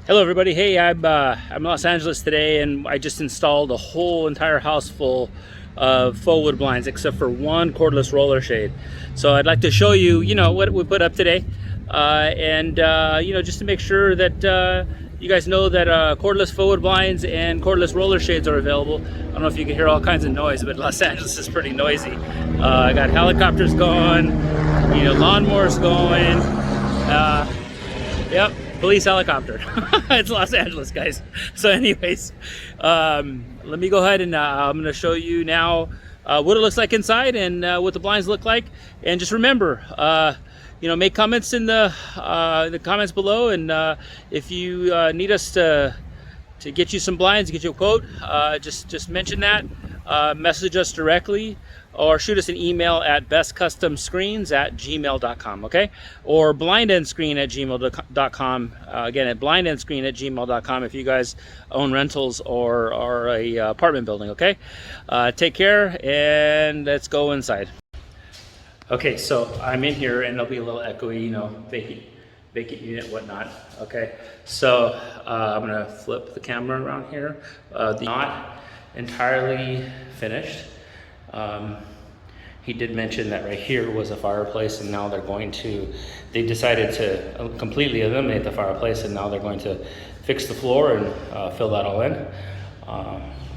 Hello everybody. Hey, I'm in Los Angeles today, and I just installed a whole entire house full of faux wood blinds except for one cordless roller shade. So I'd like to show you, what we put up today, just to make sure that you guys know that cordless faux wood blinds and cordless roller shades are available. I don't know if you can hear all kinds of noise, but Los Angeles is pretty noisy. I got helicopters going, lawnmowers going. Yep. Police helicopter. It's Los Angeles, guys. So anyways, let me go ahead and I'm going to show you now what it looks like inside and what the blinds look like. And just remember, make comments in the comments below. And if you need us to get you some blinds, get you a quote, just mention that. Message us directly or shoot us an email at bestcustomscreens@gmail.com, okay? Or blindendscreen@gmail.com. Again, at blindendscreen@gmail.com if you guys own rentals or are a apartment building, okay? Take care, and let's go inside. Okay, so I'm in here, and it'll be a little echoey, vacant unit, whatnot, okay? So I'm gonna flip the camera around here. Not entirely finished. He did mention that right here was a fireplace, and now they decided to completely eliminate the fireplace, and now they're going to fix the floor and fill that all in.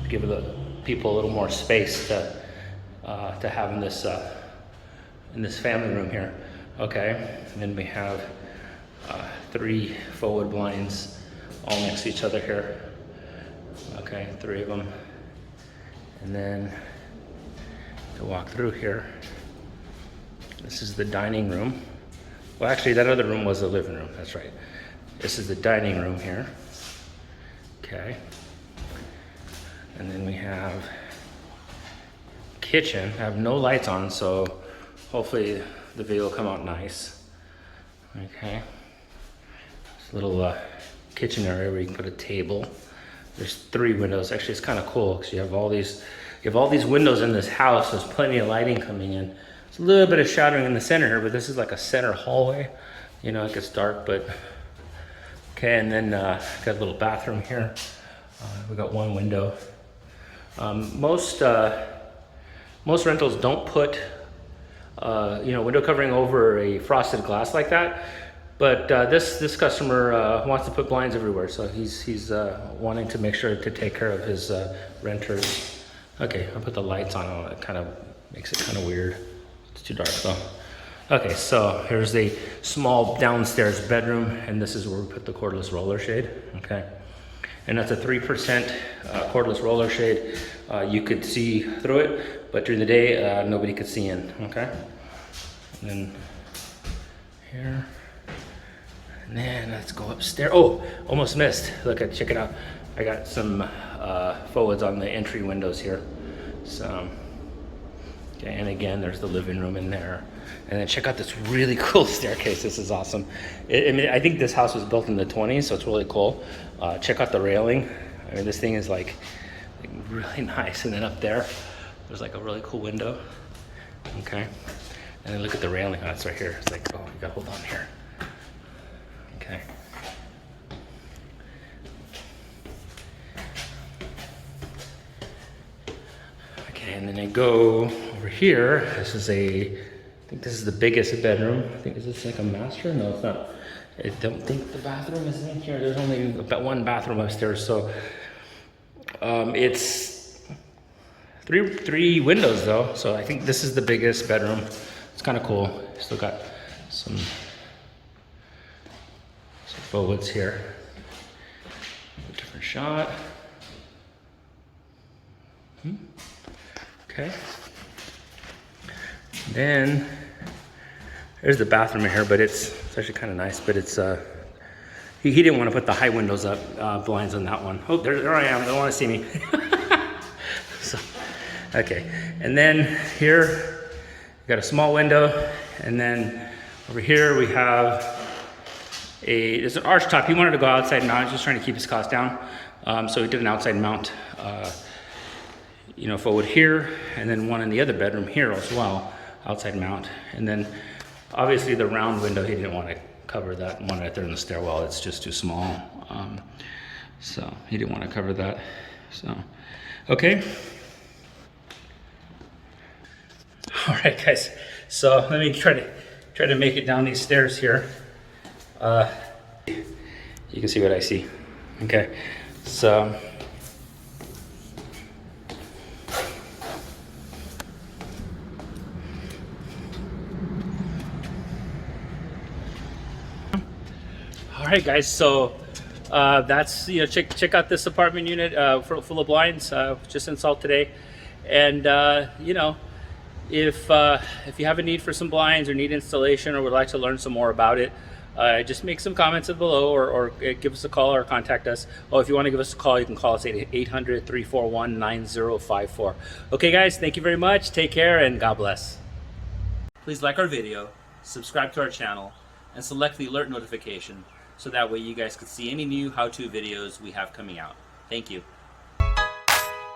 Give the people a little more space to have in this family room here. Okay, and then we have 3 faux wood blinds all next to each other here. Okay, 3 of them. And then to walk through here, this is the dining room. Well, actually, that other room was the living room. That's right. This is the dining room here. Okay. And then we have kitchen. I have no lights on, so hopefully the video will come out nice. Okay. This little kitchen area where you can put a table. There's 3 windows. Actually, it's kind of cool because you have all these windows in this house. There's plenty of lighting coming in. There's a little bit of shadowing in the center here, but this is like a center hallway. It gets dark, but okay. And then got a little bathroom here. We got 1 window. Most rentals don't put window covering over a frosted glass like that. But this customer wants to put blinds everywhere, so he's wanting to make sure to take care of his renters. Okay, I'll put the lights on. It kind of makes it kind of weird. It's too dark though. Okay, so here's the small downstairs bedroom, and this is where we put the cordless roller shade. Okay, and that's a 3% cordless roller shade. You could see through it, but during the day nobody could see in. Okay, and then here. And then let's go upstairs. Oh, almost missed. Check it out. I got some faux woods on the entry windows here. So, okay, and again, there's the living room in there. And then check out this really cool staircase. This is awesome. I think this house was built in the 20s, so it's really cool. Check out the railing. I mean, this thing is like really nice. And then up there, there's like a really cool window. Okay, and then look at the railing. Oh, it's right here. It's like, oh, you gotta hold on here. Okay. Okay, and then I go over here. I think this is the biggest bedroom. I think, is this like a master? No, it's not. I don't think the bathroom is in here. There's only about 1 bathroom upstairs, so it's three windows though. So I think this is the biggest bedroom. It's kind of cool. Still got some faux woods here. A different shot. Okay. Then there's the bathroom in here, but it's actually kind of nice. But it's he didn't want to put the high windows up, blinds on that one. Oh, there I am. They don't want to see me. So, okay. And then here we got a small window, and then over here we have there's an arch top. He wanted to go outside mount. He's just trying to keep his cost down. So he did an outside mount, faux wood here, and then one in the other bedroom here as well, outside mount. And then obviously the round window, he didn't want to cover that one right there in the stairwell. It's just too small. So he didn't want to cover that. So, okay. All right, guys. So let me try to make it down these stairs here. You can see what I see. Okay, so. All right, guys. So that's, you know, check out this apartment unit full of blinds. Just installed today, and you know, if you have a need for some blinds or need installation or would like to learn some more about it, just make some comments below, or give us a call or contact us. Oh, if you want to give us a call, you can call us at 800-341-9054. Okay, guys. Thank you very much. Take care and God bless. Please like our video, subscribe to our channel, and select the alert notification so that way you guys can see any new how-to videos we have coming out. Thank you.